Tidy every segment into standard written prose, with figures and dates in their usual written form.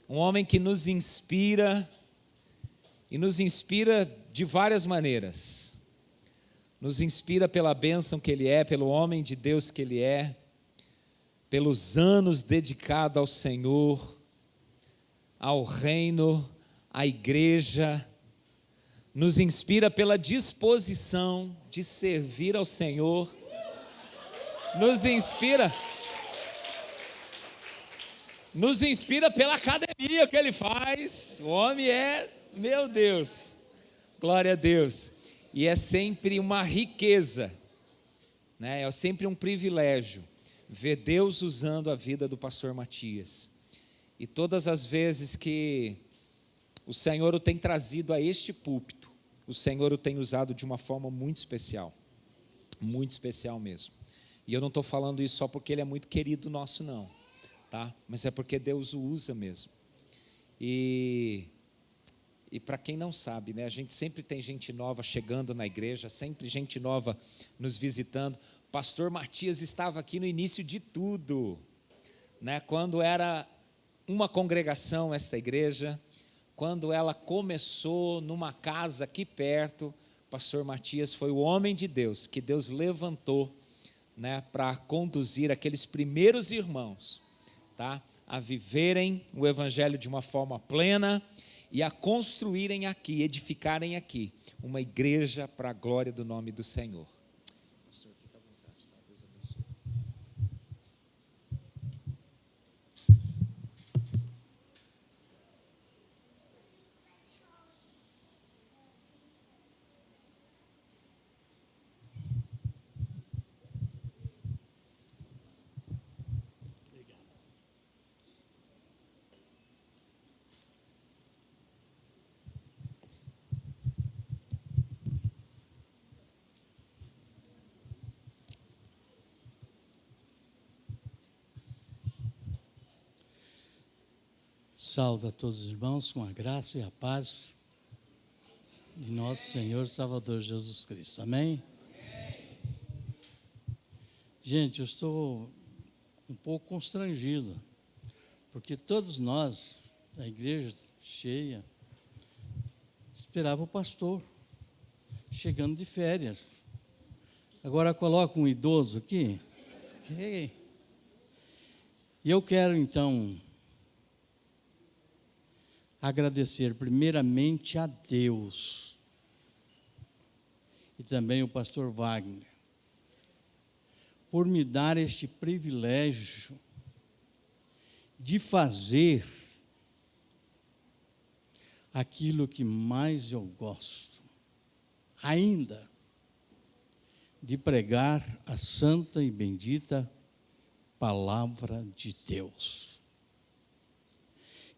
um homem que nos inspira, e nos inspira de várias maneiras. Nos inspira pela bênção que ele é, pelo homem de Deus que ele é, pelos anos dedicados ao Senhor, ao reino, à igreja. Nos inspira pela disposição de servir ao Senhor. Nos inspira pela academia que ele faz. O homem é, meu Deus, glória a Deus. E é sempre uma riqueza, né? É sempre um privilégio ver Deus usando a vida do pastor Matias. E todas as vezes que o Senhor o tem trazido a este púlpito, o Senhor o tem usado de uma forma muito especial mesmo. E eu não estou falando isso só porque ele é muito querido nosso, não, tá? Mas é porque Deus o usa mesmo. E para quem não sabe, né, a gente sempre tem gente nova chegando na igreja, sempre gente nova nos visitando. Pastor Matias estava aqui no início de tudo, né, quando era uma congregação esta igreja, quando ela começou numa casa aqui perto. Pastor Matias foi o homem de Deus, que Deus levantou, né, para conduzir aqueles primeiros irmãos, tá, a viverem o evangelho de uma forma plena e a construírem aqui, edificarem aqui, uma igreja para a glória do nome do Senhor. Pastor, fica à vontade, tá? Deus abençoe. Saúdo a todos os irmãos com a graça e a paz de nosso Senhor e Salvador Jesus Cristo. Amém? Gente, eu estou um pouco constrangido, porque todos nós, a igreja cheia, esperava o pastor chegando de férias. Agora coloca um idoso aqui. E eu quero então agradecer primeiramente a Deus e também o pastor Wagner por me dar este privilégio de fazer aquilo que mais eu gosto, ainda de pregar a santa e bendita palavra de Deus.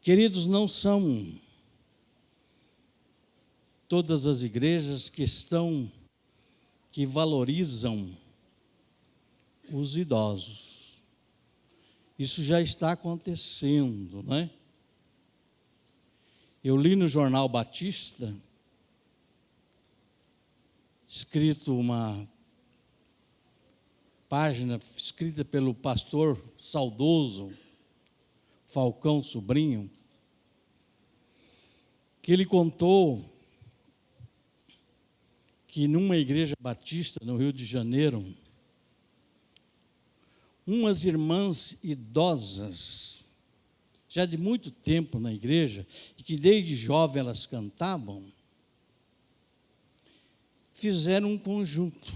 Queridos, não são todas as igrejas que valorizam os idosos. Isso já está acontecendo, não é? Eu li no Jornal Batista, escrito uma página escrita pelo pastor saudoso Falcão Sobrinho, que ele contou que numa igreja batista no Rio de Janeiro, umas irmãs idosas, já de muito tempo na igreja, e que desde jovem elas cantavam, fizeram um conjunto,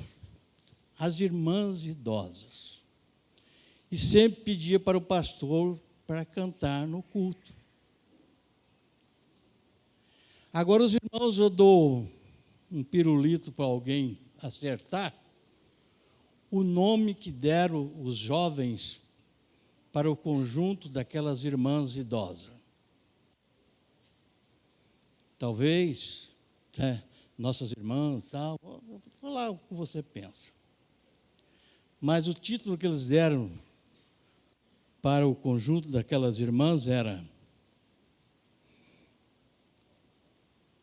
as irmãs idosas, e sempre pedia para o pastor para cantar no culto. Agora os irmãos, eu dou um pirulito para alguém acertar o nome que deram os jovens para o conjunto daquelas irmãs idosas. Talvez, nossas irmãs, tal, vou falar o que você pensa. Mas o título que eles deram para o conjunto daquelas irmãs era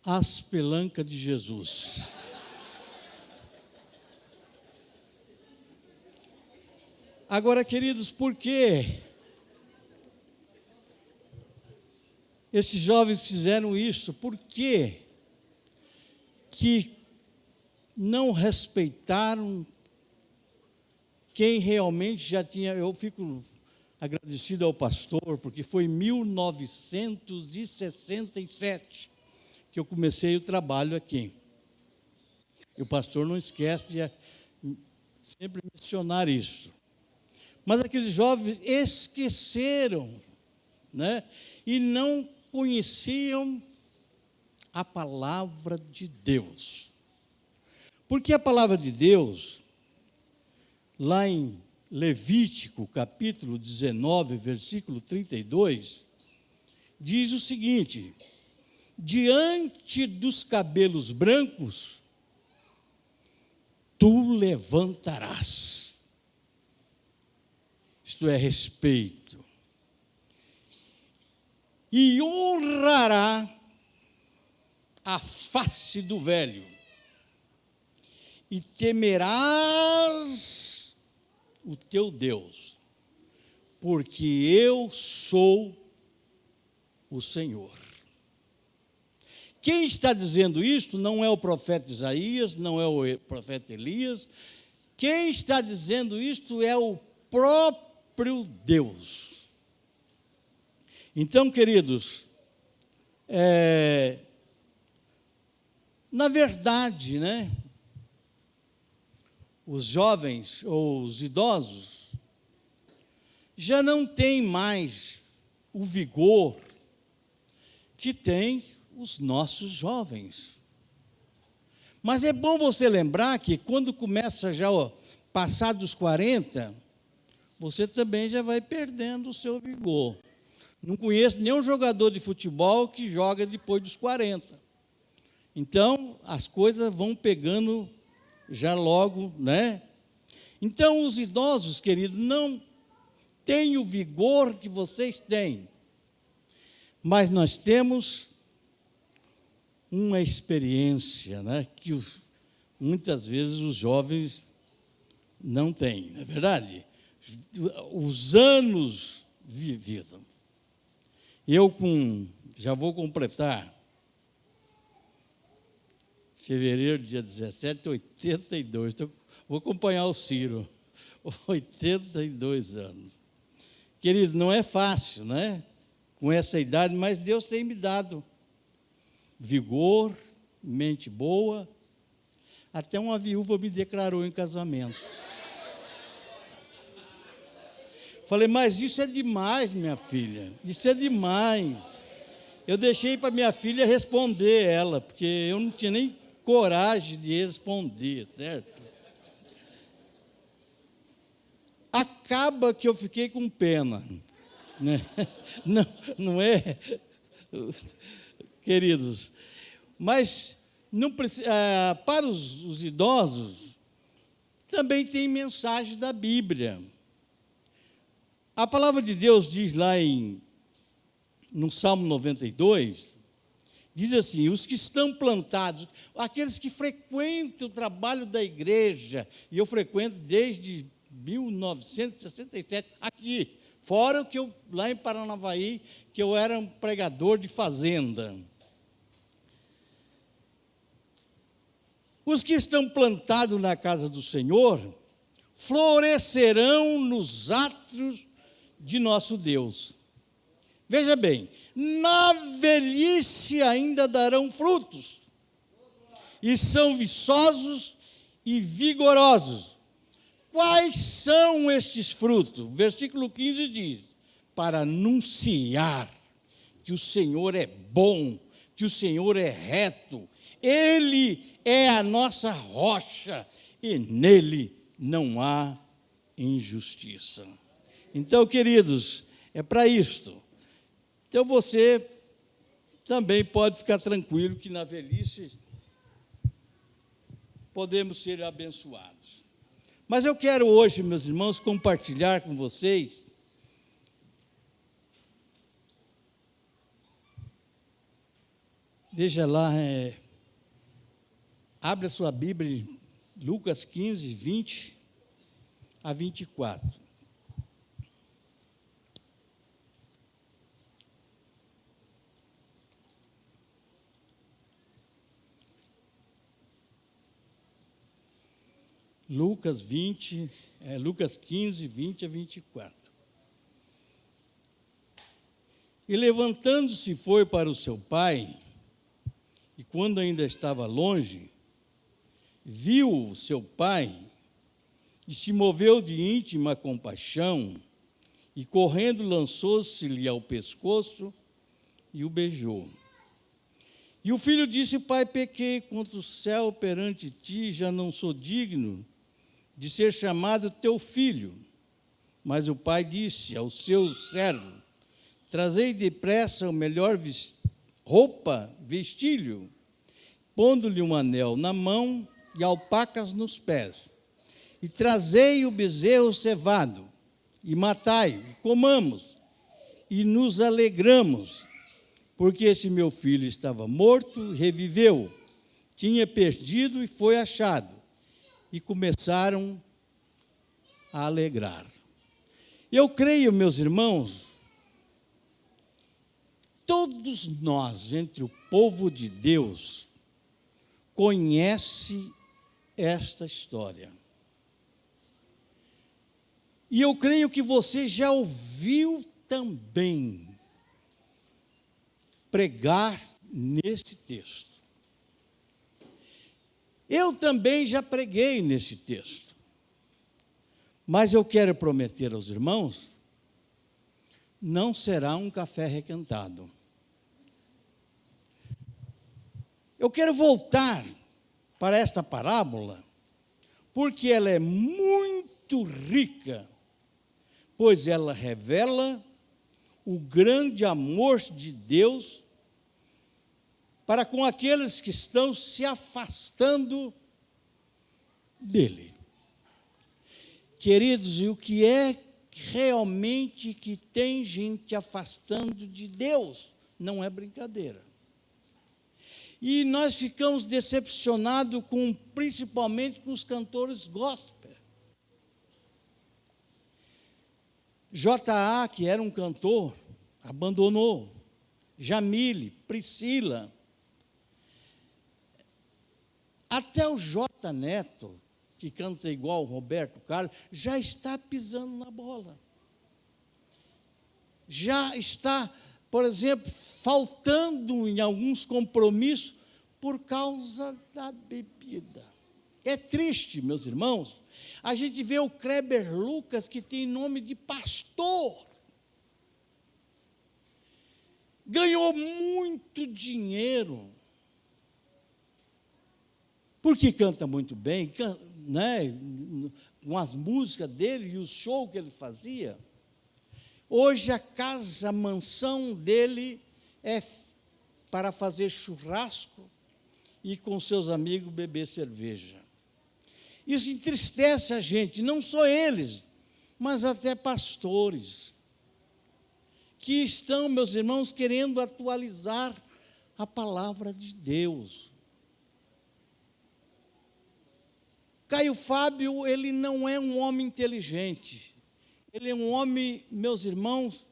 As Pelancas de Jesus. Agora, queridos, por quê? esses jovens fizeram isso? Por quê que não respeitaram quem realmente já tinha? Eu fico agradecido ao pastor, porque foi em 1967 que eu comecei o trabalho aqui. E o pastor não esquece de sempre mencionar isso. Mas aqueles jovens esqueceram, né? E não conheciam a palavra de Deus. Porque a palavra de Deus, lá em Levítico, capítulo 19, versículo 32, diz o seguinte: diante dos cabelos brancos, tu levantarás. Isto é, respeito. E honrará a face do velho, e temerás o teu Deus, porque eu sou o Senhor. Quem está dizendo isto não é o profeta Isaías, não é o profeta Elias. Quem está dizendo isto é o próprio Deus. Então, queridos, na verdade, né, os jovens ou os idosos já não têm mais o vigor que tem os nossos jovens. Mas é bom você lembrar que quando começa já a passar dos 40, você também já vai perdendo o seu vigor. Não conheço nenhum jogador de futebol que joga depois dos 40. Então, as coisas vão pegando já logo, né? Então, os idosos, queridos, não têm o vigor que vocês têm. Mas nós temos uma experiência, né, que muitas vezes os jovens não têm, não é verdade? Os anos vividos. Eu já vou completar, fevereiro, dia 17, 82. Então, vou acompanhar o Ciro, 82 anos. Queridos, não é fácil, né? Com essa idade, mas Deus tem me dado vigor, mente boa. Até uma viúva me declarou em casamento. Falei, mas isso é demais, minha filha, isso é demais. Eu deixei para minha filha responder ela, porque eu não tinha nem coragem de responder, certo? Acaba que eu fiquei com pena, né? Não é, queridos? Mas não para os idosos, também tem mensagem da Bíblia. A palavra de Deus diz lá no Salmo 92, diz assim: os que estão plantados, aqueles que frequentam o trabalho da igreja, e eu frequento desde 1967, aqui, fora que eu, lá em Paranavaí, que eu era um pregador de fazenda. Os que estão plantados na casa do Senhor florescerão nos átrios de nosso Deus. Veja bem, na velhice ainda darão frutos, e são viçosos e vigorosos. Quais são estes frutos? Versículo 15 diz: para anunciar que o Senhor é bom, que o Senhor é reto, Ele é a nossa rocha, e nele não há injustiça. Então, queridos, é para isto. Então, você também pode ficar tranquilo que na velhice podemos ser abençoados. Mas eu quero hoje, meus irmãos, compartilhar com vocês veja lá, abre a sua Bíblia em Lucas 15, 20 a 24. Lucas 15, 20 a 24. E levantando-se foi para o seu pai, e quando ainda estava longe, viu seu pai, e se moveu de íntima compaixão, e correndo lançou-se-lhe ao pescoço e o beijou. E o filho disse: pai, pequei contra o céu perante ti, já não sou digno de ser chamado teu filho. Mas o pai disse ao seu servo: trazei depressa o melhor roupa, vestilho, pondo-lhe um anel na mão e alpacas nos pés. E trazei o bezerro cevado, e matai, e comamos, e nos alegramos, porque esse meu filho estava morto, reviveu, tinha perdido e foi achado. E começaram a alegrar. Eu creio, meus irmãos, todos nós, entre o povo de Deus, conhece esta história. E eu creio que você já ouviu também pregar neste texto. Eu também já preguei nesse texto. Mas eu quero prometer aos irmãos, não será um café requentado. Eu quero voltar para esta parábola, porque ela é muito rica, pois ela revela o grande amor de Deus para com aqueles que estão se afastando dele. Queridos, e o que é realmente que tem gente afastando de Deus? Não é brincadeira. E nós ficamos decepcionados principalmente com os cantores gospel. J.A., que era um cantor, abandonou. Jamile, Priscila. Até o J. Neto, que canta igual o Roberto Carlos, já está pisando na bola. Já está, por exemplo, faltando em alguns compromissos por causa da bebida. É triste, meus irmãos, a gente vê o Kleber Lucas, que tem nome de pastor, ganhou muito dinheiro, porque canta muito bem, né, com as músicas dele e o show que ele fazia. Hoje a casa, a mansão dele é para fazer churrasco e com seus amigos beber cerveja. Isso entristece a gente, não só eles, mas até pastores, que estão, meus irmãos, querendo atualizar a palavra de Deus. Caio Fábio, ele não é um homem inteligente, ele é um homem, meus irmãos,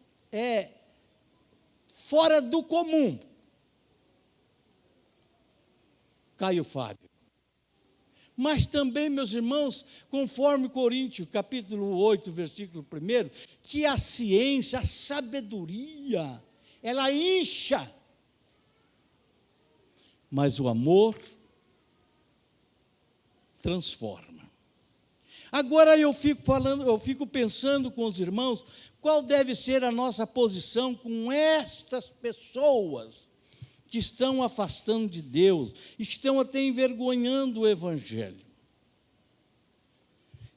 fora do comum. Caio Fábio. Mas também, meus irmãos, conforme Coríntios, capítulo 8, versículo 1, que a ciência, a sabedoria, ela incha, mas o amor transforma. Agora eu fico pensando com os irmãos, qual deve ser a nossa posição com estas pessoas que estão afastando de Deus, e que estão até envergonhando o Evangelho.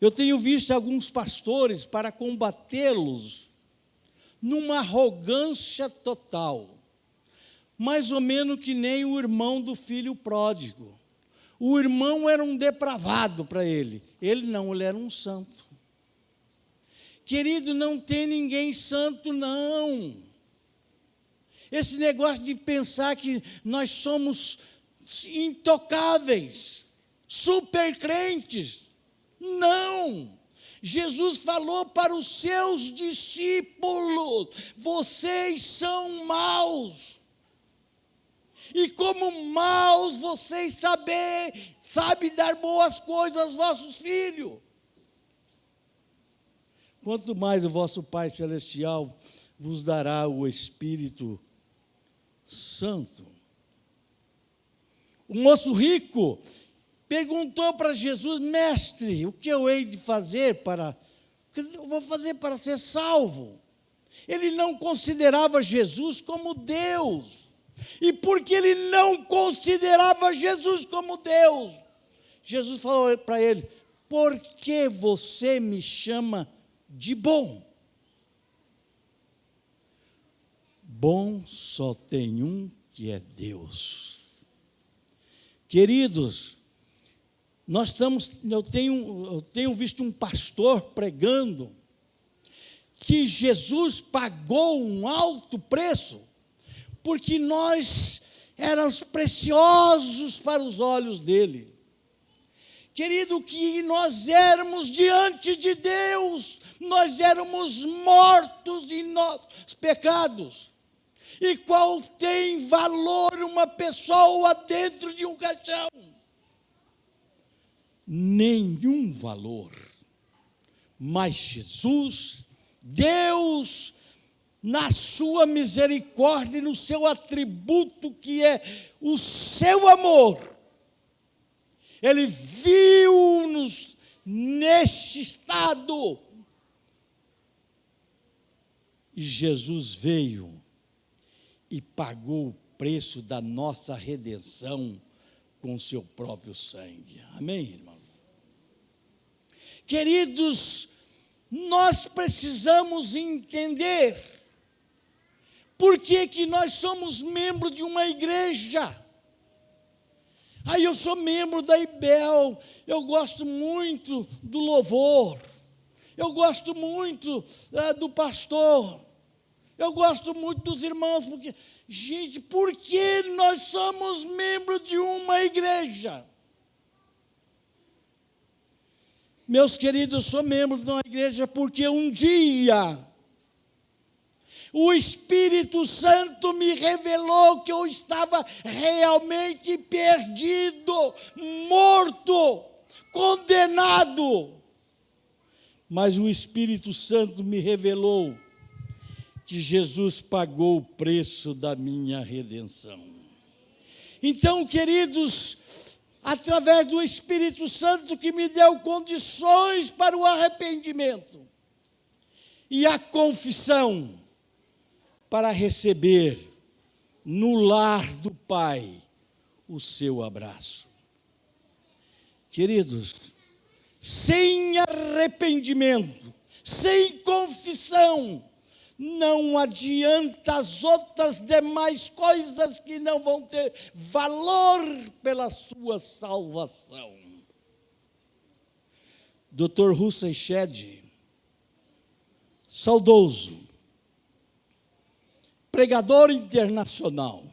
Eu tenho visto alguns pastores, para combatê-los, numa arrogância total, mais ou menos que nem o irmão do filho pródigo. O irmão era um depravado para ele não, ele era um santo. Querido, não tem ninguém santo, não. Esse negócio de pensar que nós somos intocáveis, super crentes. Não! Jesus falou para os seus discípulos: vocês são maus. E como maus vocês sabem dar boas coisas aos vossos filhos. Quanto mais o vosso Pai Celestial vos dará o Espírito Santo. O moço rico perguntou para Jesus: mestre, o que eu hei de fazer o que eu vou fazer para ser salvo? Ele não considerava Jesus como Deus. E porque ele não considerava Jesus como Deus, Jesus falou para ele: por que você me chama de bom? Bom só tem um, que é Deus. Queridos, eu tenho visto um pastor pregando que Jesus pagou um alto preço, porque nós éramos preciosos para os olhos dele. Querido, que nós éramos diante de Deus, nós éramos mortos em nossos pecados. E qual tem valor uma pessoa dentro de um caixão? Nenhum valor. Mas Jesus, Deus, na sua misericórdia e no seu atributo que é o seu amor, Ele viu-nos neste estado. E Jesus veio e pagou o preço da nossa redenção com o seu próprio sangue. Amém, irmão? Queridos, nós precisamos entender por que nós somos membros de uma igreja. Aí eu sou membro da IBEL, eu gosto muito do louvor, eu gosto muito do pastor, eu gosto muito dos irmãos, porque, gente, por que nós somos membros de uma igreja? Meus queridos, eu sou membro de uma igreja porque um dia o Espírito Santo me revelou que eu estava realmente perdido, morto, condenado. Mas o Espírito Santo me revelou que Jesus pagou o preço da minha redenção. Então, queridos, através do Espírito Santo que me deu condições para o arrependimento e a confissão, para receber no lar do Pai o seu abraço. Queridos, sem arrependimento, sem confissão, não adianta as outras demais coisas que não vão ter valor pela sua salvação. Dr. Russell Shedd, saudoso, pregador internacional,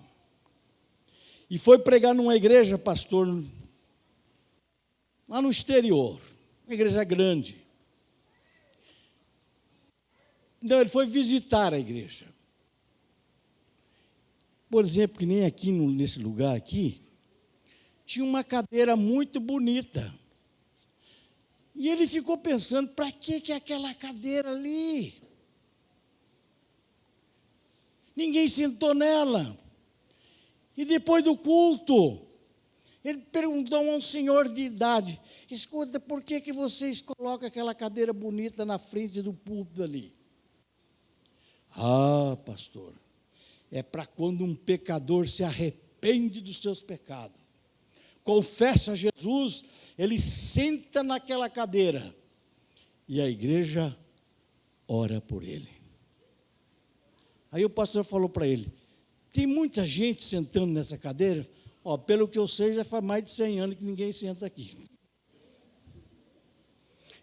e foi pregar numa igreja, pastor, lá no exterior, uma igreja grande. Então, ele foi visitar a igreja. Por exemplo, que nem aqui, nesse lugar aqui, tinha uma cadeira muito bonita. E ele ficou pensando, para que aquela cadeira ali? Ninguém sentou nela. E depois do culto, ele perguntou a um senhor de idade: escuta, por que vocês colocam aquela cadeira bonita na frente do púlpito ali? Ah, pastor, é para quando um pecador se arrepende dos seus pecados, confessa a Jesus, ele senta naquela cadeira e a igreja ora por ele. Aí o pastor falou para ele: tem muita gente sentando nessa cadeira? Pelo que eu sei, já faz mais de 100 anos que ninguém senta aqui.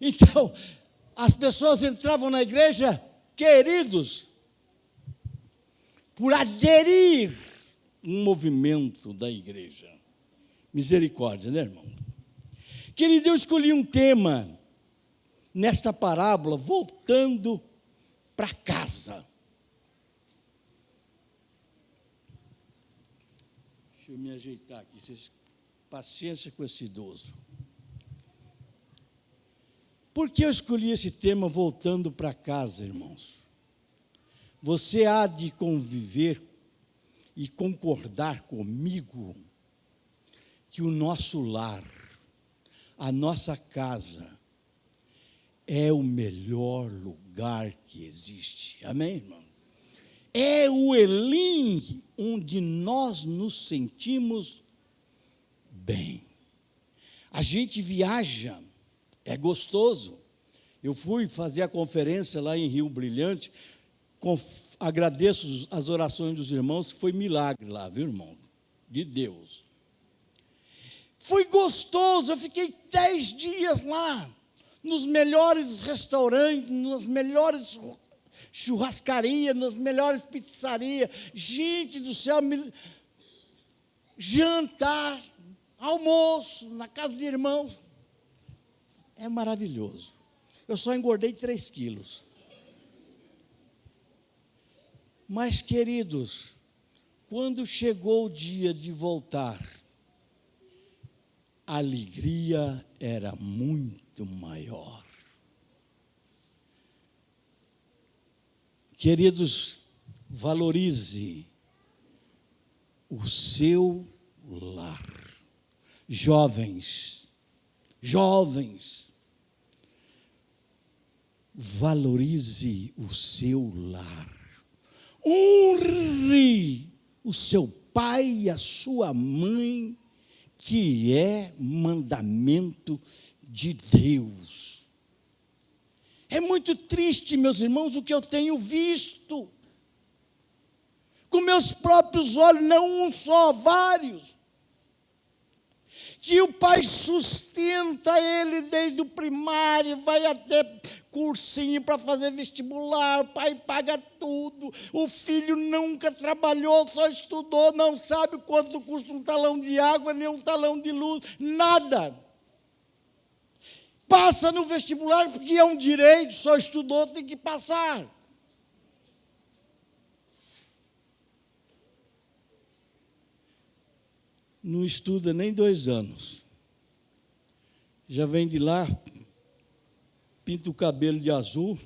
Então, as pessoas entravam na igreja, queridos, por aderir um movimento da igreja. Misericórdia, né, irmão? Querido, eu escolhi um tema nesta parábola, voltando para casa. Deixa eu me ajeitar aqui. Paciência com esse idoso. Por que eu escolhi esse tema voltando para casa, irmãos? Você há de conviver e concordar comigo que o nosso lar, a nossa casa, é o melhor lugar que existe. Amém, irmão? É o Elim onde nós nos sentimos bem. A gente viaja, é gostoso. Eu fui fazer a conferência lá em Rio Brilhante, agradeço as orações dos irmãos, que foi milagre lá, viu, irmão? De Deus. Foi gostoso, eu fiquei 10 dias lá, nos melhores restaurantes, nas melhores churrascarias, nas melhores pizzarias. Gente do céu, jantar, almoço, na casa de irmãos. É maravilhoso. Eu só engordei 3 quilos. Mas, queridos, quando chegou o dia de voltar, a alegria era muito maior. Queridos, valorize o seu lar. Jovens, valorize o seu lar. Honre o seu pai e a sua mãe, que é mandamento de Deus. É muito triste, meus irmãos, o que eu tenho visto. Com meus próprios olhos, não um só, vários. Que o pai sustenta ele desde o primário, vai até cursinho para fazer vestibular, o pai paga tudo, o filho nunca trabalhou, só estudou, não sabe quanto custa um talão de água, nem um talão de luz, nada. Passa no vestibular porque é um direito, só estudou, tem que passar. Não estuda nem 2 anos. Já vem de lá, pinta o cabelo de azul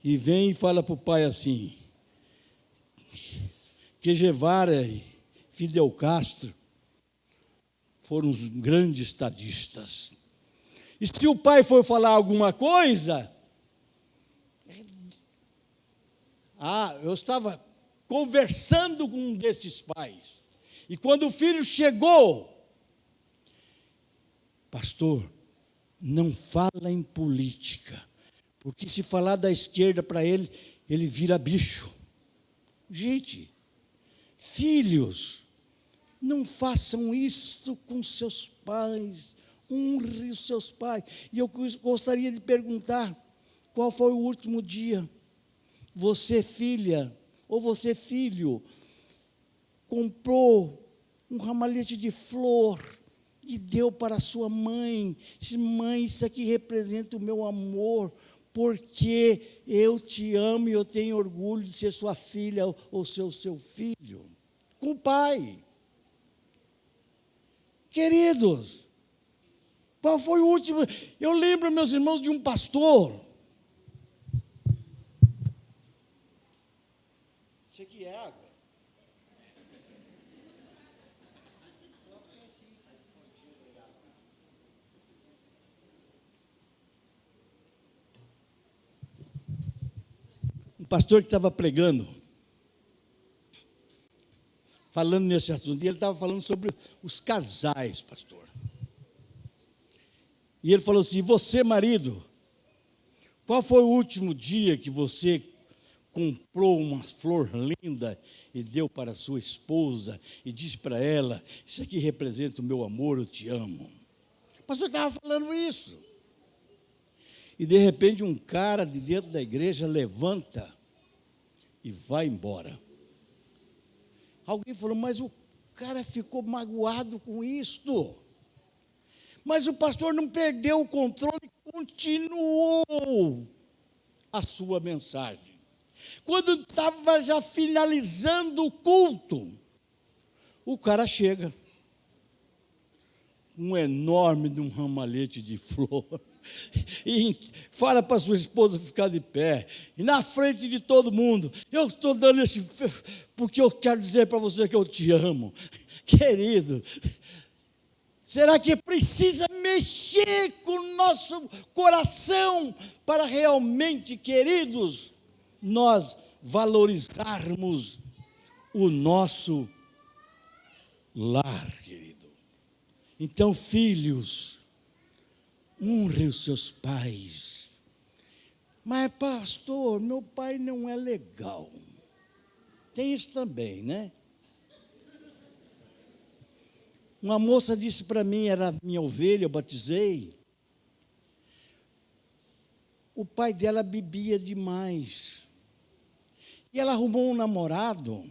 e vem e fala para o pai assim, que Guevara e Fidel Castro foram os grandes estadistas. E se o pai for falar alguma coisa, eu estava conversando com um destes pais, e quando o filho chegou, pastor, não fala em política, porque se falar da esquerda para ele, ele vira bicho. Gente, filhos, não façam isto com seus pais, honre os seus pais. E eu gostaria de perguntar, qual foi o último dia? Você, filha, ou você, filho, comprou um ramalhete de flor e deu para a sua mãe. Mãe, isso aqui representa o meu amor, porque eu te amo e eu tenho orgulho de ser sua filha ou seu filho. Com o pai. Queridos, qual foi o último? Eu lembro, meus irmãos, de um pastor. Isso aqui é água. Um pastor que estava pregando, falando nesse assunto, e ele estava falando sobre os casais, pastor. E ele falou assim, você, marido, qual foi o último dia que você comprou uma flor linda e deu para a sua esposa e disse para ela, isso aqui representa o meu amor, eu te amo. O pastor estava falando isso. E de repente um cara de dentro da igreja levanta e vai embora. Alguém falou, mas o cara ficou magoado com isto. Mas o pastor não perdeu o controle, continuou a sua mensagem. Quando estava já finalizando o culto, o cara chega, um enorme de um ramalhete de flor, e fala para sua esposa ficar de pé, e na frente de todo mundo, eu estou dando esse, porque eu quero dizer para você que eu te amo, querido. Será que precisa mexer com o nosso coração para realmente, queridos, nós valorizarmos o nosso lar, querido? Então, filhos, honre os seus pais. Mas, pastor, meu pai não é legal. Tem isso também, né? Uma moça disse para mim, era minha ovelha, eu batizei. O pai dela bebia demais. E ela arrumou um namorado.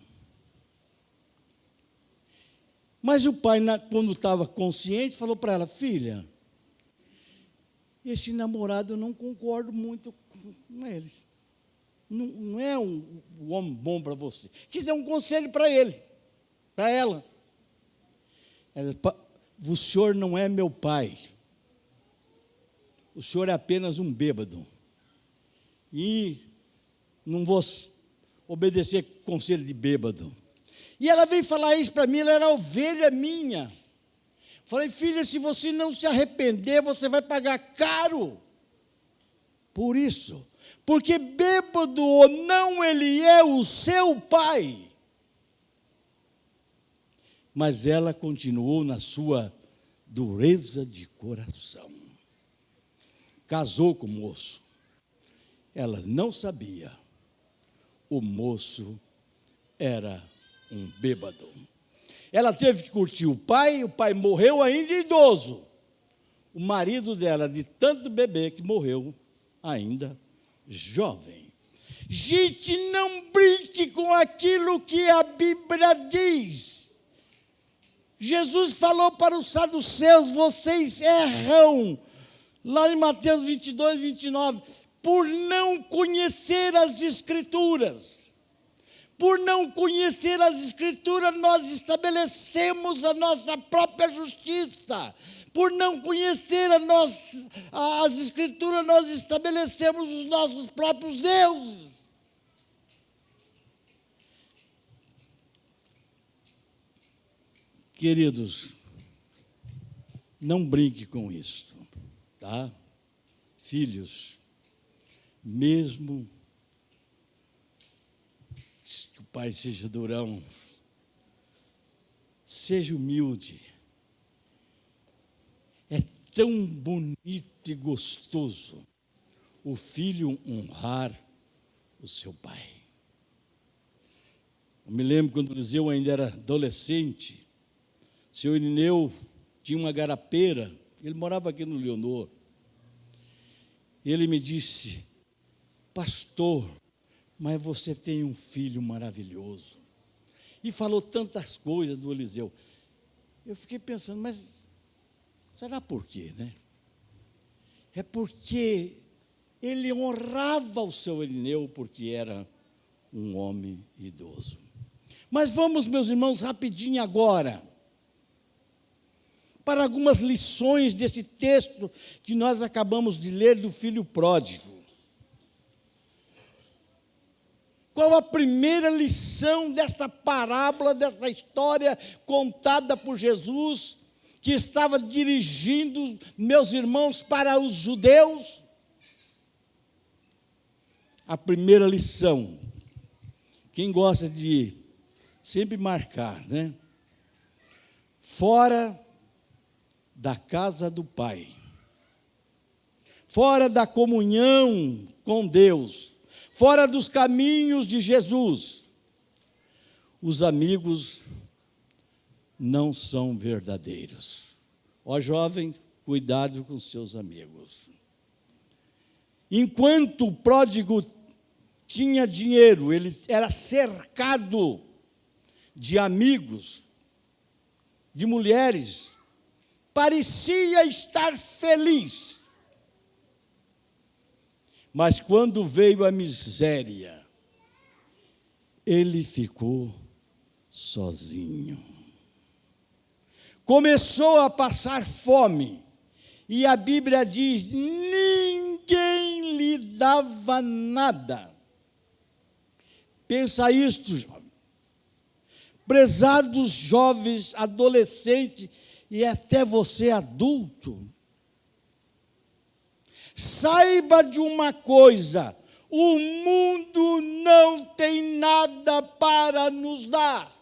Mas o pai, quando estava consciente, falou para ela: filha, esse namorado eu não concordo muito com ele. Não é um homem bom para você. Quis dar um conselho para ele, para ela. Ela disse: o senhor não é meu pai. O senhor é apenas um bêbado. E não vou obedecer conselho de bêbado. E ela veio falar isso para mim, ela era ovelha minha. Falei: filha, se você não se arrepender, você vai pagar caro por isso. Porque bêbado ou não, ele é o seu pai. Mas ela continuou na sua dureza de coração. Casou com o moço. Ela não sabia. O moço era um bêbado. Ela teve que curtir o pai morreu ainda idoso. O marido dela, de tanto beber, que morreu ainda jovem. Gente, não brinque com aquilo que a Bíblia diz. Jesus falou para os saduceus: vocês erram, lá em Mateus 22, 29, por não conhecer as Escrituras. Por não conhecer as Escrituras, nós estabelecemos a nossa própria justiça. Por não conhecer as Escrituras, nós estabelecemos os nossos próprios deuses. Queridos, não brinque com isso, tá? Filhos, mesmo que o pai seja durão, seja humilde. É tão bonito e gostoso o filho honrar o seu pai. Eu me lembro quando o Eliseu ainda era adolescente, seu Irineu tinha uma garapeira, ele morava aqui no Leonor. Ele me disse: pastor, mas você tem um filho maravilhoso. E falou tantas coisas do Eliseu. Eu fiquei pensando, mas será por quê, né? É porque ele honrava o seu Irineu, porque era um homem idoso. Mas vamos, meus irmãos, rapidinho agora, para algumas lições desse texto que nós acabamos de ler do filho pródigo. Qual a primeira lição desta parábola, desta história contada por Jesus, que estava dirigindo, meus irmãos, para os judeus? A primeira lição, quem gosta de sempre marcar, né? Fora da casa do Pai, fora da comunhão com Deus, fora dos caminhos de Jesus, os amigos não são verdadeiros. Ó jovem, cuidado com seus amigos. Enquanto o pródigo tinha dinheiro, ele era cercado de amigos, de mulheres, parecia estar feliz. Mas quando veio a miséria, ele ficou sozinho. Começou a passar fome, e a Bíblia diz: ninguém lhe dava nada. Pensa isto, jovem. Prezados jovens, adolescentes e até você adulto, saiba de uma coisa: o mundo não tem nada para nos dar.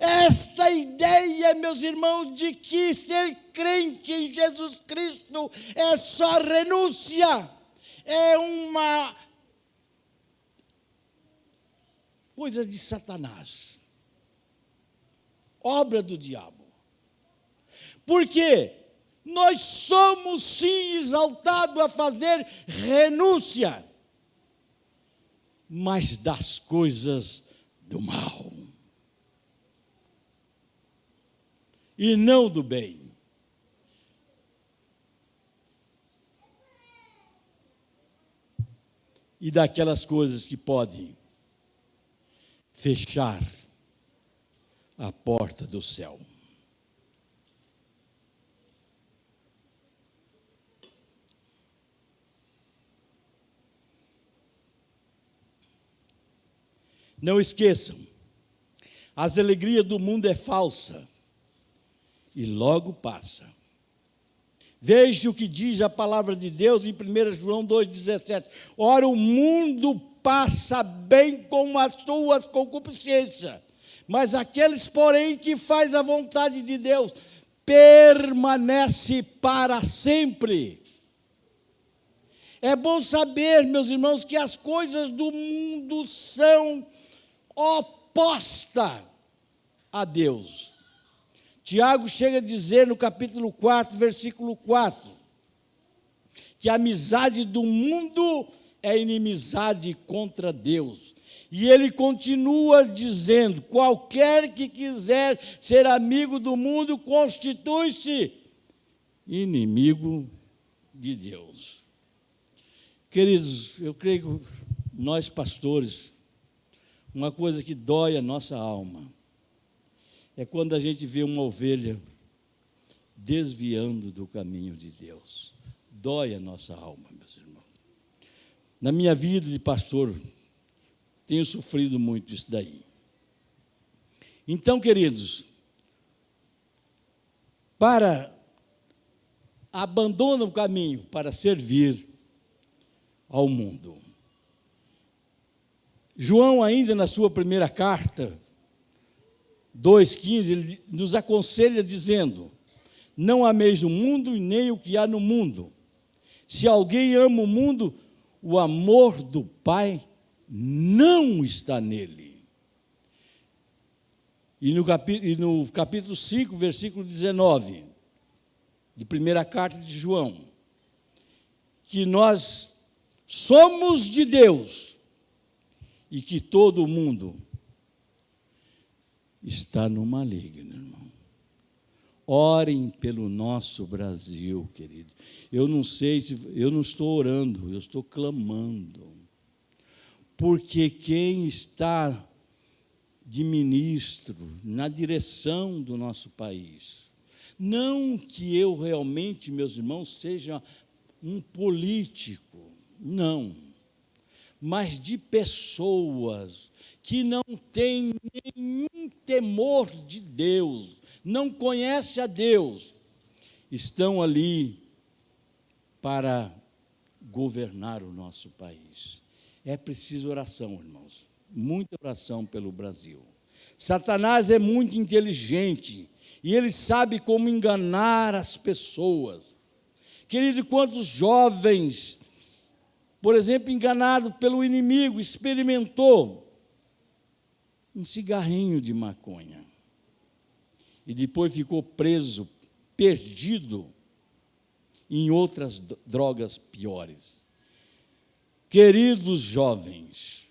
Esta ideia, meus irmãos, de que ser crente em Jesus Cristo é só renúncia, é uma coisa de Satanás, obra do diabo. Por quê? Nós somos sim exaltados a fazer renúncia, mas das coisas do mal, e não do bem. E daquelas coisas que podem fechar a porta do céu. Não esqueçam, as alegrias do mundo é falsa e logo passa. Veja o que diz a palavra de Deus em 1 João 2,17. Ora, o mundo passa bem com as suas concupiscências, mas aqueles, porém, que faz a vontade de Deus, permanece para sempre. É bom saber, meus irmãos, que as coisas do mundo são opostas a Deus. Tiago chega a dizer no capítulo 4, versículo 4, que a amizade do mundo é inimizade contra Deus. E ele continua dizendo: qualquer que quiser ser amigo do mundo constitui-se inimigo de Deus. Queridos, eu creio que nós pastores, uma coisa que dói a nossa alma é quando a gente vê uma ovelha desviando do caminho de Deus. Dói a nossa alma, meus irmãos. Na minha vida de pastor, tenho sofrido muito isso daí. Então, queridos, abandona o caminho para servir ao mundo. João, ainda na sua primeira carta, 2,15, ele nos aconselha dizendo: não ameis o mundo e nem o que há no mundo. Se alguém ama o mundo, o amor do Pai não está nele. E no capítulo 5, versículo 19, de primeira carta de João, que nós somos de Deus e que todo mundo está no maligno, irmão. Orem pelo nosso Brasil, querido. Eu não sei se eu não estou orando, eu estou clamando. Porque quem está de ministro na direção do nosso país, não que eu realmente, meus irmãos, seja um político, não, mas de pessoas que não têm nenhum temor de Deus, não conhecem a Deus, estão ali para governar o nosso país. É preciso oração, irmãos, muita oração pelo Brasil. Satanás é muito inteligente e ele sabe como enganar as pessoas. Querido, quantos jovens, por exemplo, enganado pelo inimigo, experimentou um cigarrinho de maconha e depois ficou preso, perdido em outras drogas piores. Queridos jovens,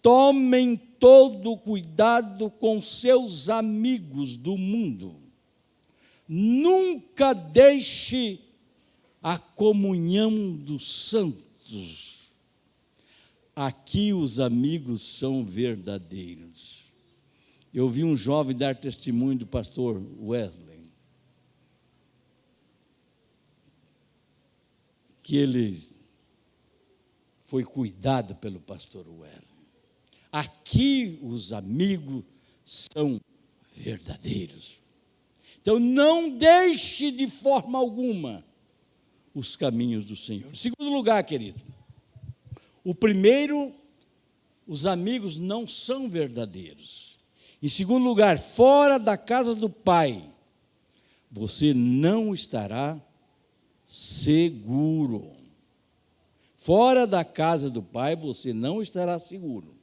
tomem todo cuidado com seus amigos do mundo. Nunca deixe a comunhão dos santos aqui os amigos são verdadeiros. Eu vi um jovem dar testemunho do pastor Wesley, que ele foi cuidado pelo pastor Wesley. Aqui os amigos são verdadeiros. Então, não deixe de forma alguma os caminhos do Senhor. Em segundo lugar, querido, o primeiro, os amigos não são verdadeiros. Em segundo lugar, fora da casa do Pai, você não estará seguro. Fora da casa do Pai, você não estará seguro.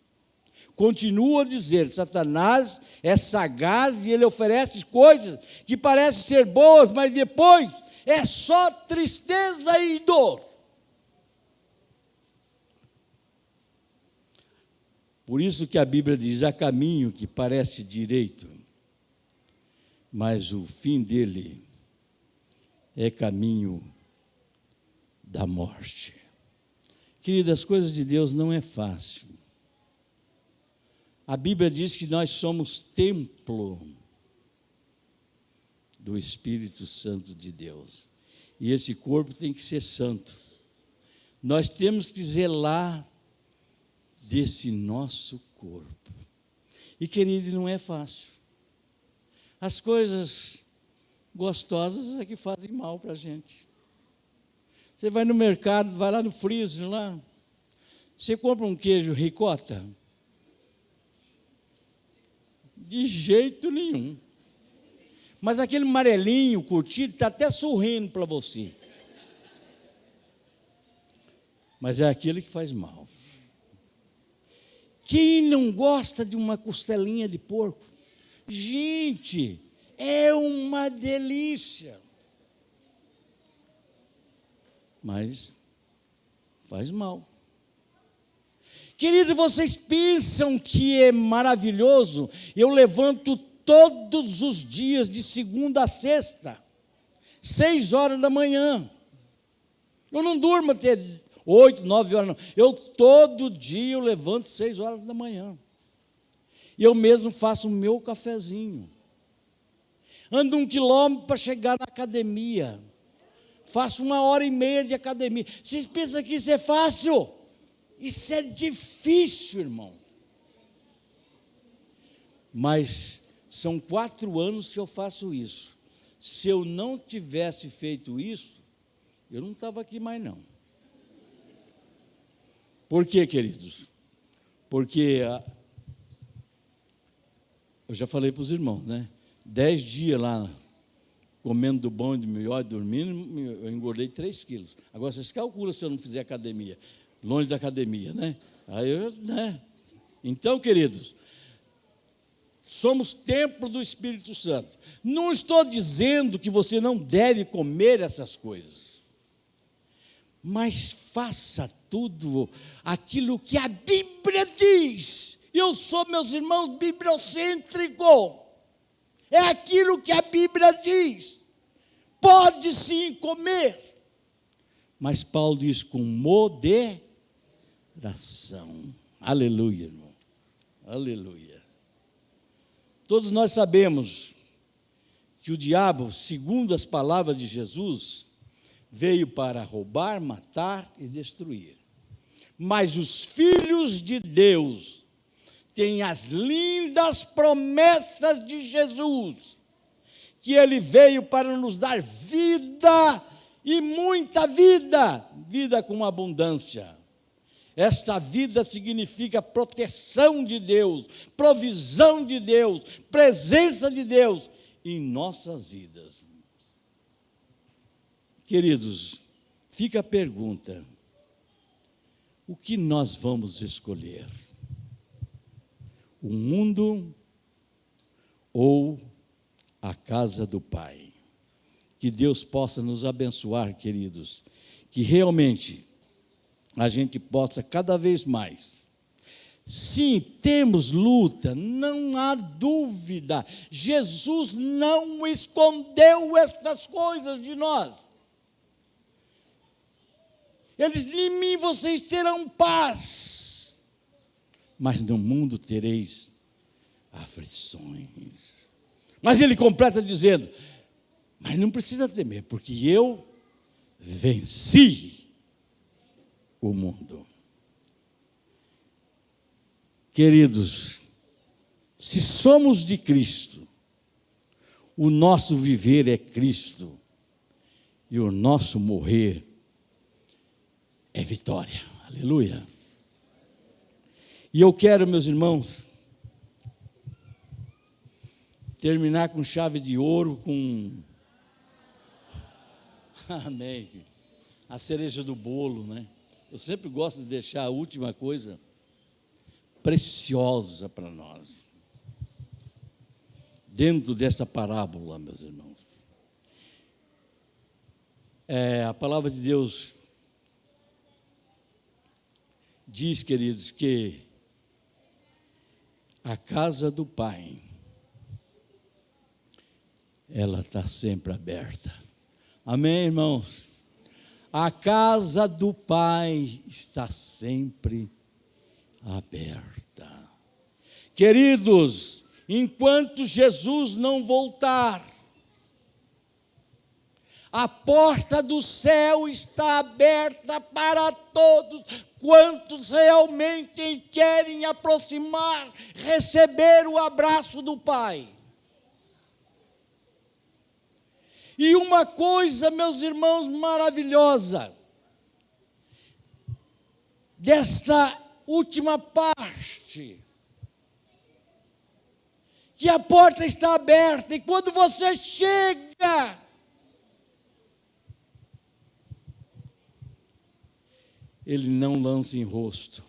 Continua a dizer, Satanás é sagaz e ele oferece coisas que parecem ser boas, mas depois é só tristeza e dor. Por isso que a Bíblia diz, há caminho que parece direito, mas o fim dele é caminho da morte. Querido, as coisas de Deus não é fácil. A Bíblia diz que nós somos templo do Espírito Santo de Deus. E esse corpo tem que ser santo. Nós temos que zelar desse nosso corpo. E, querido, não é fácil. As coisas gostosas é que fazem mal para a gente. Você vai no mercado, vai lá no freezer, lá, você compra um queijo ricota? De jeito nenhum. Mas aquele amarelinho curtido está até sorrindo para você. Mas é aquele que faz mal. Quem não gosta de uma costelinha de porco? Gente, é uma delícia. Mas faz mal. Querido, vocês pensam que é maravilhoso? Eu levanto todos os dias, de segunda a sexta, 6 horas da manhã. Eu não durmo até 8, 9 horas, não. Todo dia eu levanto 6 horas da manhã. E eu mesmo faço o meu cafezinho. Ando 1 quilômetro para chegar na academia. Faço 1h30 de academia. Vocês pensam que isso é fácil? Isso é difícil, irmão. Mas são 4 anos que eu faço isso. Se eu não tivesse feito isso, eu não estava aqui mais, não. Por quê, queridos? Porque, eu já falei para os irmãos, né? 10 dias lá, comendo do bom e do melhor, dormindo, eu engordei 3 quilos. Agora, vocês calculam se eu não fizer academia. Longe da academia, né? Então, queridos, somos templo do Espírito Santo. Não estou dizendo que você não deve comer essas coisas, mas faça tudo aquilo que a Bíblia diz. Eu sou, meus irmãos, bibliocêntrico. É aquilo que a Bíblia diz. Pode sim comer, mas Paulo diz com moderação. Aleluia, irmão. Aleluia. Todos nós sabemos que o diabo, segundo as palavras de Jesus, veio para roubar, matar e destruir. Mas os filhos de Deus têm as lindas promessas de Jesus, que ele veio para nos dar vida e muita vida, vida com abundância. Esta vida significa proteção de Deus, provisão de Deus, presença de Deus em nossas vidas. Queridos, fica a pergunta: o que nós vamos escolher? O mundo ou a casa do Pai? Que Deus possa nos abençoar, queridos, que realmente a gente possa cada vez mais. Sim, temos luta, não há dúvida. Jesus não escondeu estas coisas de nós. Ele diz: em mim vocês terão paz. mas no mundo tereis aflições. Mas ele completa dizendo, mas não precisa temer, porque eu venci o mundo. Queridos, se somos de Cristo, o nosso viver é Cristo e o nosso morrer é vitória. Aleluia. E eu quero, meus irmãos, terminar com chave de ouro, com amém, a cereja do bolo, né? Eu sempre gosto de deixar a última coisa preciosa para nós, dentro dessa parábola, meus irmãos. A palavra de Deus diz, queridos, que a casa do Pai, ela está sempre aberta. Amém, irmãos? A casa do Pai está sempre aberta. Queridos, enquanto Jesus não voltar, a porta do céu está aberta para todos quantos realmente querem aproximar, receber o abraço do Pai. E uma coisa, meus irmãos, maravilhosa, desta última parte, que a porta está aberta, e quando você chega, ele não lança em rosto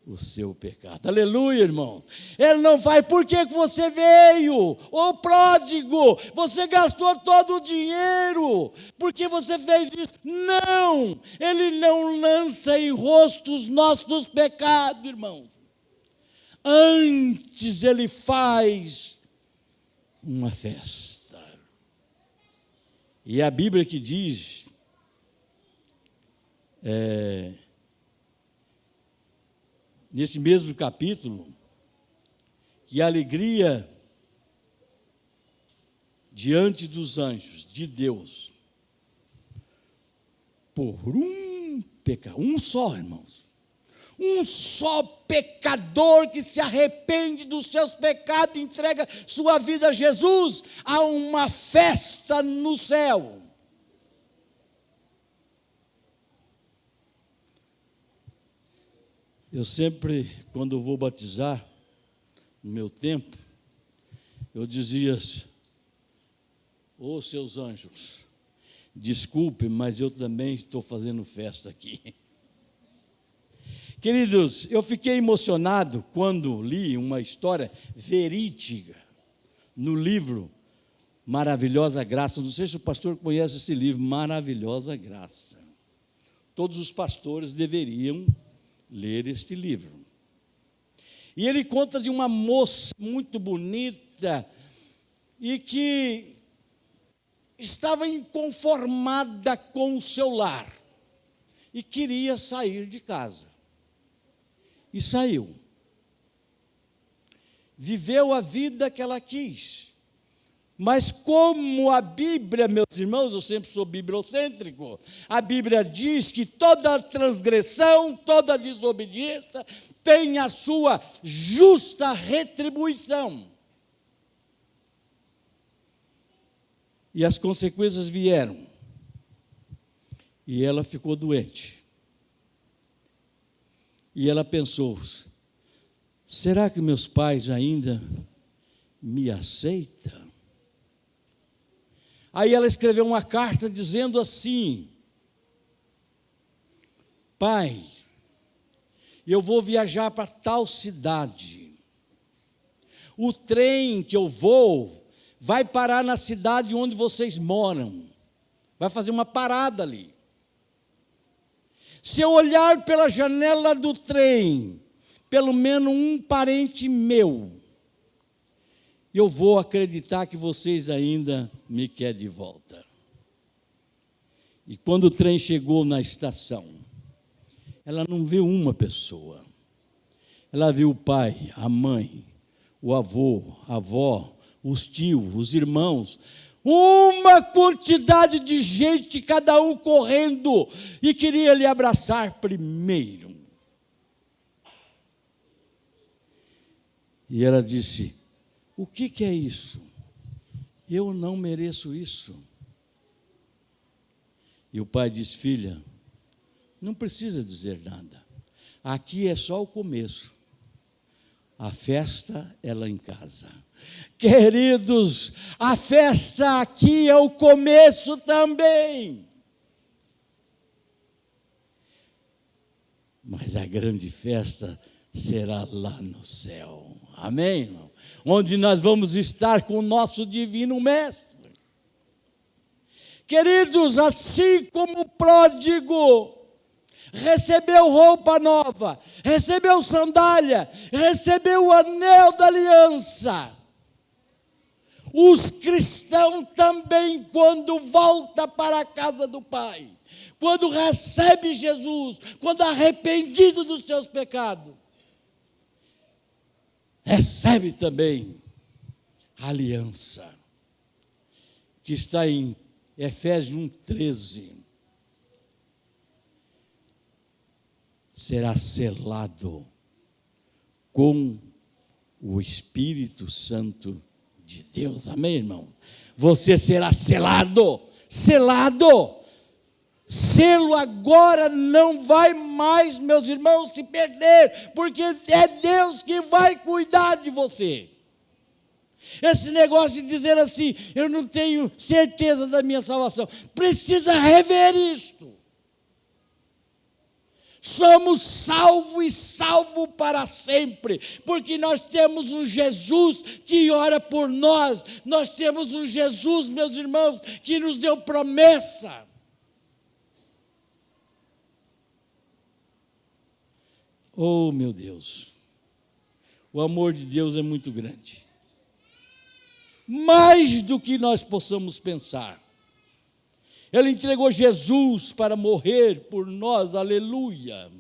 o seu pecado. Aleluia, irmão. Ele não faz, por que você veio? Ô pródigo, você gastou todo o dinheiro, por que você fez isso? Não, ele não lança em rosto os nossos pecados, irmão. Antes ele faz uma festa. E a Bíblia que diz, nesse mesmo capítulo, que a alegria diante dos anjos de Deus, por um só, irmãos, um só pecador que se arrepende dos seus pecados e entrega sua vida a Jesus, há uma festa no céu. Eu sempre, quando eu vou batizar, no meu tempo, eu dizia, ô seus anjos, desculpe, mas eu também estou fazendo festa aqui. Queridos, eu fiquei emocionado quando li uma história verídica no livro Maravilhosa Graça. Não sei se o pastor conhece esse livro, Maravilhosa Graça. Todos os pastores deveriam ler este livro. E ele conta de uma moça muito bonita e que estava inconformada com o seu lar e queria sair de casa. E saiu. Viveu a vida que ela quis. Mas como a Bíblia, meus irmãos, eu sempre sou bibliocêntrico, a Bíblia diz que toda transgressão, toda desobediência tem a sua justa retribuição. E as consequências vieram. E ela ficou doente. E ela pensou, será que meus pais ainda me aceitam? Aí ela escreveu uma carta dizendo assim, pai, eu vou viajar para tal cidade. O trem que eu vou vai parar na cidade onde vocês moram. Vai fazer uma parada ali. Se eu olhar pela janela do trem, pelo menos um parente meu, eu vou acreditar que vocês ainda me querem de volta. E quando o trem chegou na estação, ela não viu uma pessoa, Ela viu o pai, a mãe, o avô, a avó, os tios, os irmãos, uma quantidade de gente, cada um correndo, e queria lhe abraçar primeiro. E ela disse: o que é isso? Eu não mereço isso. E o pai disse: filha, não precisa dizer nada. Aqui é só o começo. A festa é lá em casa. Queridos, a festa aqui é o começo também. Mas a grande festa será lá no céu. Amém, irmão? Onde nós vamos estar com o nosso divino mestre. Queridos, assim como o pródigo recebeu roupa nova, recebeu sandália, recebeu o anel da aliança, os cristãos também, quando volta para a casa do Pai, quando recebe Jesus, quando arrependido dos seus pecados, recebe também a aliança, que está em Efésios 1,13. Será selado com o Espírito Santo de Deus. Amém, irmão? Você será selado. Selo agora não vai mais, meus irmãos, se perder, porque é Deus que vai cuidar de você. Esse negócio de dizer assim, eu não tenho certeza da minha salvação, precisa rever isto. Somos salvos e salvos para sempre, porque nós temos um Jesus que ora por nós, nós temos um Jesus, meus irmãos, que nos deu promessa. Oh, meu Deus, o amor de Deus é muito grande, mais do que nós possamos pensar. Ele entregou Jesus para morrer por nós, aleluia.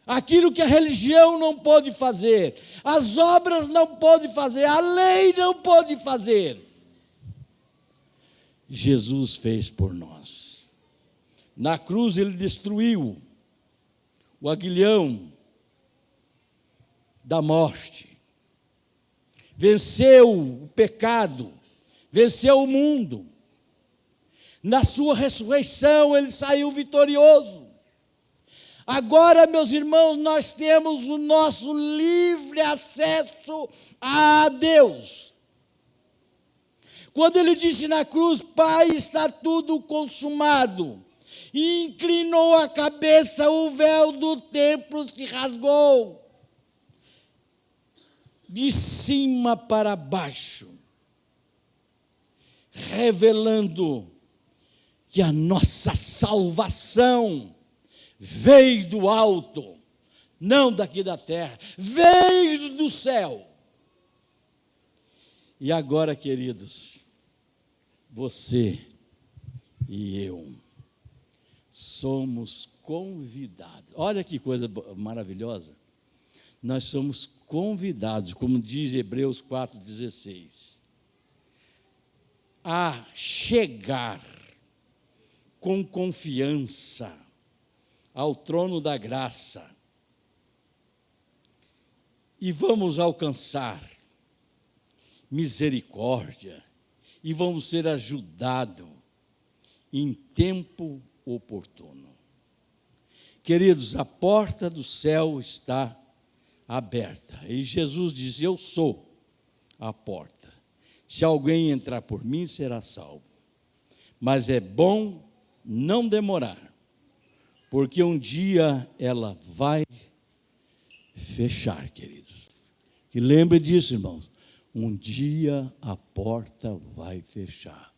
Aquilo que a religião não pôde fazer, as obras não pôde fazer, a lei não pôde fazer, Jesus fez por nós. Na cruz ele destruiu o aguilhão da morte, venceu o pecado, venceu o mundo. Na sua ressurreição, ele saiu vitorioso. Agora, meus irmãos, nós temos o nosso livre acesso a Deus. Quando ele disse na cruz: Pai, está tudo consumado, e inclinou a cabeça, o véu do templo se rasgou, de cima para baixo, revelando que a nossa salvação veio do alto, não daqui da terra, veio do céu. E agora, queridos, você e eu somos convidados. Olha que coisa maravilhosa. Nós somos convidados, como diz Hebreus 4,16, a chegar com confiança ao trono da graça, e vamos alcançar misericórdia, e vamos ser ajudados em tempo oportuno. Queridos, a porta do céu está aberta, e Jesus diz: eu sou a porta, se alguém entrar por mim será salvo. Mas é bom não demorar, porque um dia ela vai fechar, queridos. E lembre disso, irmãos, um dia a porta vai fechar.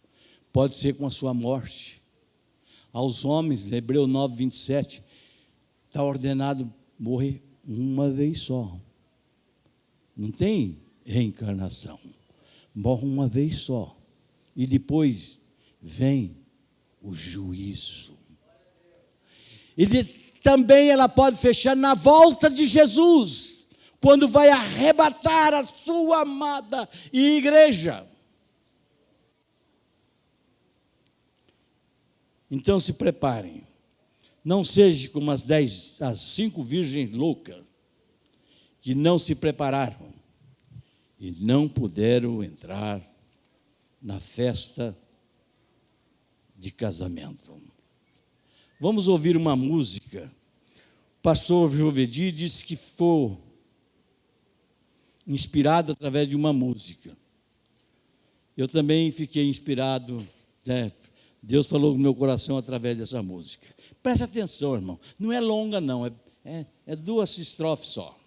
Pode ser com a sua morte. Aos homens, Hebreus 9:27, está ordenado morrer uma vez só. Não tem reencarnação. Morre uma vez só. E depois vem o juízo. E também ela pode fechar na volta de Jesus, quando vai arrebatar a sua amada igreja. Então se preparem. Não seja como as 5 virgens loucas, que não se prepararam e não puderam entrar na festa de casamento. Vamos ouvir uma música. O pastor Jovedi disse que foi inspirado através de uma música. Eu também fiquei inspirado, né? Deus falou no meu coração através dessa música. Presta atenção, irmão. Não é longa, não. É 2 estrofes só.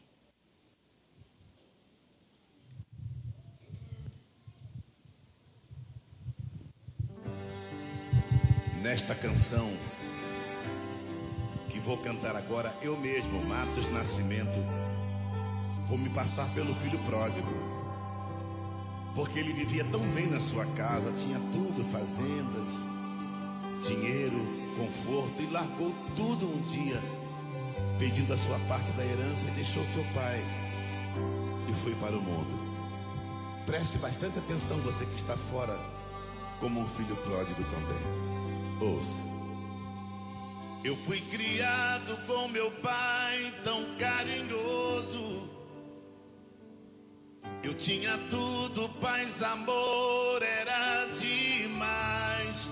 Nesta canção que vou cantar agora, eu mesmo, Matos Nascimento, vou me passar pelo filho pródigo, porque ele vivia tão bem na sua casa, tinha tudo, fazendas, dinheiro, conforto, e largou tudo um dia, pedindo a sua parte da herança, e deixou seu pai e foi para o mundo. Preste bastante atenção, você que está fora, como um filho pródigo também. Ouça. Eu fui criado com meu pai tão carinhoso. Eu tinha tudo, paz, amor, era demais.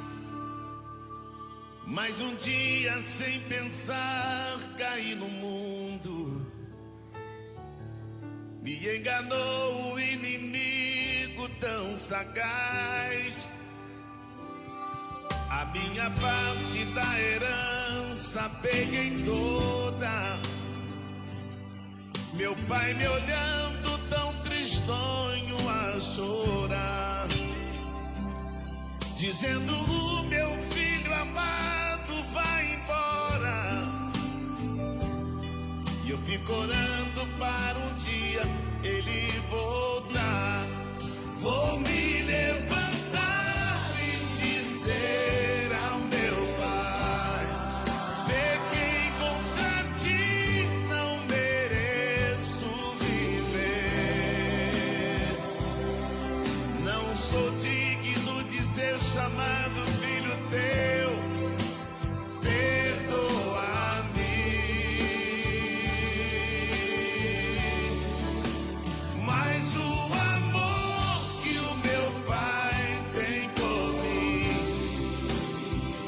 Mas um dia, sem pensar, caí no mundo. Me enganou o inimigo tão sagaz. A minha parte da herança peguei toda. Meu pai me olhando tão tristonho a chorar, dizendo: o meu filho amado vai embora. E eu fico orando para um dia ele voltar. Vou me levantar e dizer ao meu pai: pequei contra ti, não mereço viver. Não sou digno de ser chamado filho teu, perdoa-me. Mas o amor que o meu pai tem por mim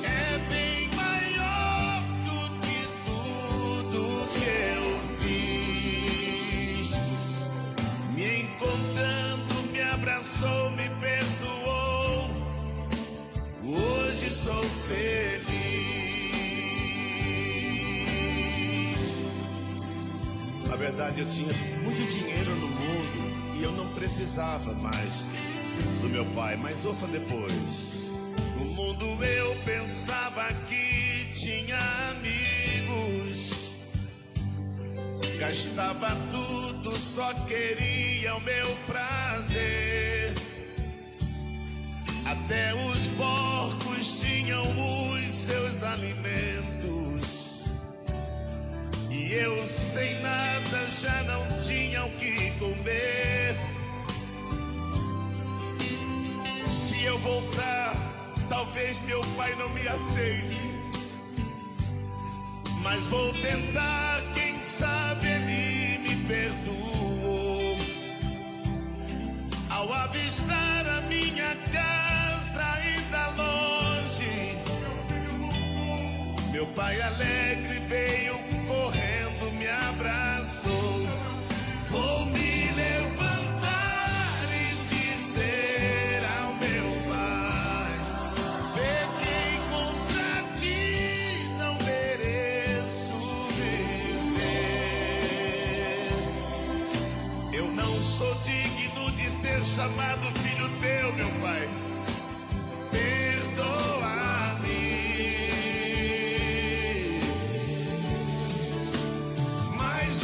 é bem maior do que tudo que eu fiz. Me encontrando, me abraçou, me perdoou. Hoje sou feliz. Na verdade, eu tinha muito dinheiro no mundo e eu não precisava mais do meu pai. Mas ouça depois. No mundo eu pensava que tinha amigos, gastava tudo, só queria o meu prazer. Até os porcos tinham os seus alimentos, e eu sem nada já não tinha o que comer. Se eu voltar, talvez meu pai não me aceite, mas vou tentar, quem sabe ele me perdoou. Ao avistar a minha casa ainda longe, meu pai alegre veio correndo, me abraçou. Vou me levantar e dizer ao meu pai: pequei contra ti, não mereço viver. Eu não sou digno de ser chamado filho teu, meu pai. Perdoa-me. Mas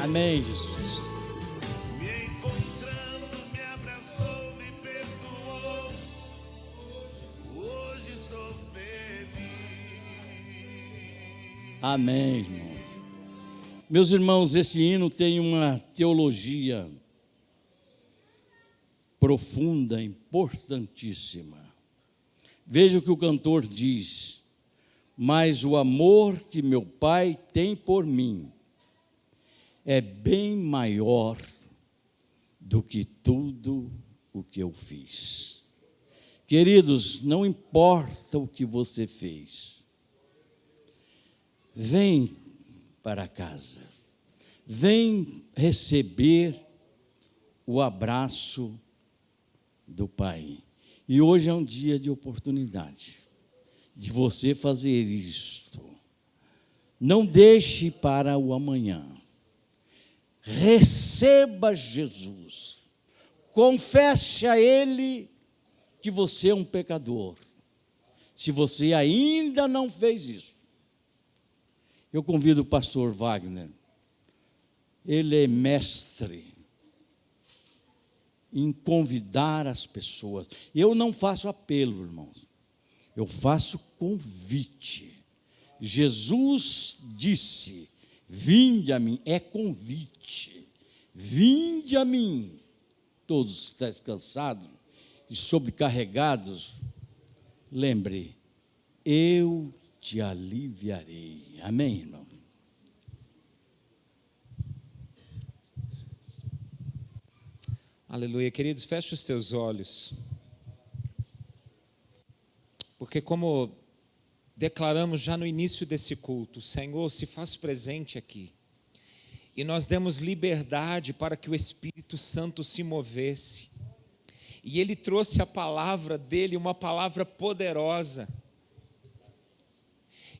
Amém, Jesus. Me encontrando, me abraçou, me perdoou. Hoje sou feliz. Amém, irmão. Meus irmãos, esse hino tem uma teologia profunda, importantíssima. Veja o que o cantor diz: mas o amor que meu Pai tem por mim é bem maior do que tudo o que eu fiz. Queridos, não importa o que você fez, vem para casa, vem receber o abraço do Pai. E hoje é um dia de oportunidade de você fazer isto. Não deixe para o amanhã. Receba Jesus. Confesse a Ele que você é um pecador. Se você ainda não fez isso, eu convido o pastor Wagner. Ele é mestre em convidar as pessoas. Eu não faço apelo, irmãos. Eu faço convite. Jesus disse: vinde a mim. É convite. Vinde a mim. Todos estáis cansados e sobrecarregados. Lembre, eu te aliviarei. Amém, irmão? Aleluia. Queridos, feche os teus olhos. Porque como declaramos já no início desse culto, o Senhor se faz presente aqui. E nós demos liberdade para que o Espírito Santo se movesse. E Ele trouxe a palavra dEle, uma palavra poderosa.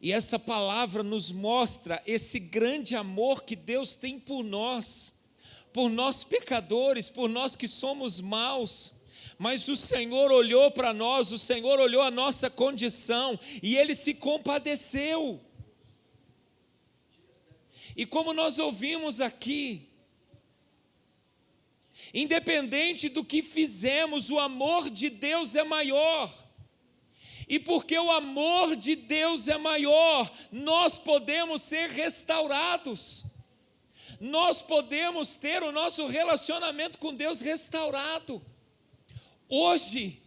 E essa palavra nos mostra esse grande amor que Deus tem por nós pecadores, por nós que somos maus. Mas o Senhor olhou para nós, o Senhor olhou a nossa condição e Ele se compadeceu. E como nós ouvimos aqui, independente do que fizemos, o amor de Deus é maior. E porque o amor de Deus é maior, nós podemos ser restaurados. Nós podemos ter o nosso relacionamento com Deus restaurado. Hoje,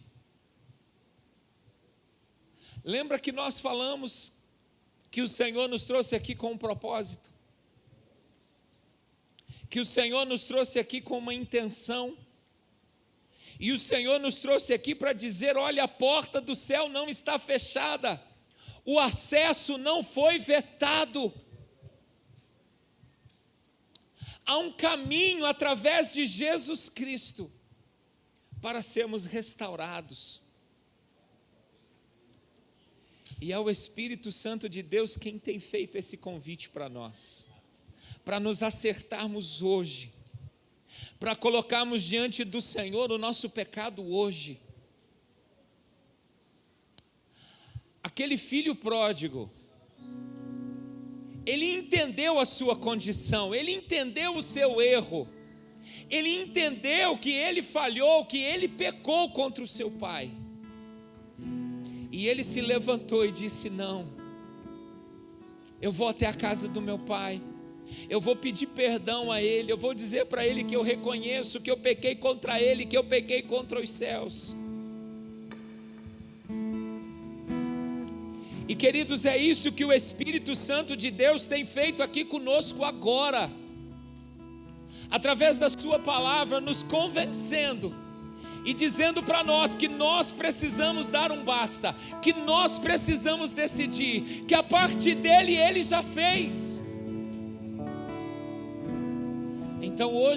lembra que nós falamos que o Senhor nos trouxe aqui com um propósito? Que o Senhor nos trouxe aqui com uma intenção? E o Senhor nos trouxe aqui para dizer: olha, a porta do céu não está fechada, o acesso não foi vetado. Há um caminho através de Jesus Cristo para sermos restaurados. E é o Espírito Santo de Deus quem tem feito esse convite para nós, para nos acertarmos hoje, para colocarmos diante do Senhor o nosso pecado hoje. Aquele filho pródigo, ele entendeu a sua condição, ele entendeu o seu erro, ele entendeu que ele falhou, que ele pecou contra o seu pai. E ele se levantou e disse: não, eu vou até a casa do meu pai, eu vou pedir perdão a ele, eu vou dizer para ele que eu reconheço que eu pequei contra ele, que eu pequei contra os céus. E queridos, é isso que o Espírito Santo de Deus tem feito aqui conosco agora, através da sua palavra, nos convencendo e dizendo para nós que nós precisamos dar um basta, que nós precisamos decidir, que a parte dele ele já fez. Então hoje